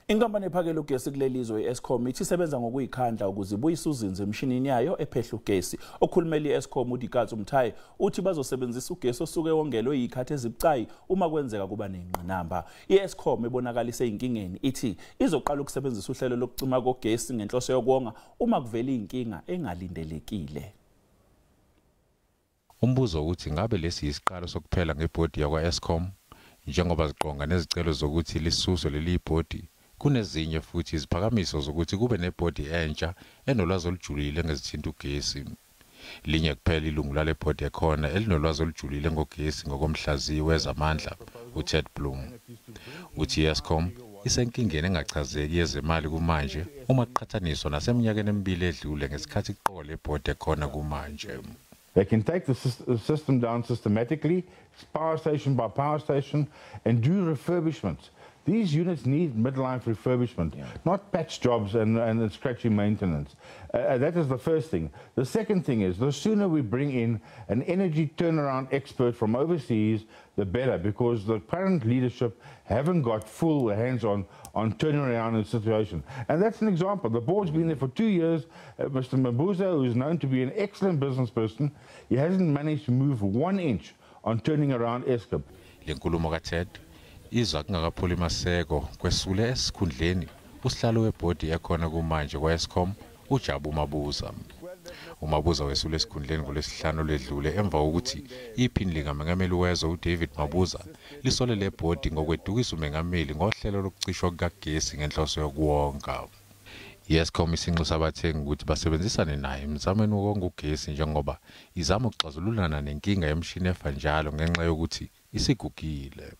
INkampani ephakela ugesi kulelizwe i-Eskom ithi isebenza ngokuzikhandla ukuze ibuyise uzinzo emishinini yayo ephehla ugesi. Okhulumela i-Eskom uDikatso Mothae uthi bazosebenzisa ugesi osuke wongelwe izikhathi ezibucayi uma kwenzeka kuba nezingqinamba. I-Eskom ebonakala isezinkingeni ithi izoqala ukusebenzisa uhlelo lokucima kogesi ngenhloso yokuwonga uma kuvela inkinga engalindelekile. Umbuzo uthi ngabe lesi isiqalo sokuphela ngebhodi yakwa-Eskom njengoba ziqonga nezicelo zokuthi lisuswe leli bhodi kunezinye futhi iziphakamiso zokuthi kube nebhodi entsha enolwazi olujulile ngezithinta ugesi. Linye kuphela ilungu lale bhodi ekhona elinolwazi olujulile ngogesi ngokomhlaziyi wezamandla uTed Bloom. Uthi i-Eskom isenkingeni engachazeki yezemali kumanje uma kuqhathaniswa naseminyakeni emibili edlule ngesikhathi iqole ibhodi ekhona kumanje. They can take the system down systematically, power station by power station, and do refurbishments. These units need midlife refurbishment, not patch jobs and scratchy maintenance. That is the first thing. The second thing is, the sooner we bring in an energy turnaround expert from overseas, the better, because the current leadership haven't got full hands-on turning around the situation. And that's an example. The board's been there for 2 years. Mr. Mabuza, who is known to be an excellent business person, he hasn't managed to move 1 inch on turning around Eskom. Izwa kungakapholi maseko kwesule esikhundleni usihlalo webhodi ekhona kumanje kwa-Eskom uJabu Mabuza. uMabuza wesule esikhundleni ngolesihlanu ledlule emva kokuthi iphini likaMengameli wezwe uDavid Mabuza lisole le bhodi ngokwedukisa umengameli ngohlelo lokucishwa kukagesi ngenhloso yokuwonga. I-Eskom isinxusa abathengi ukuthi basebenzisane naye emzamweni wokonga ugesi njengoba izama ukuxazululana nenkinga yemishini efa njalo ngenxa yokuthi isigugile.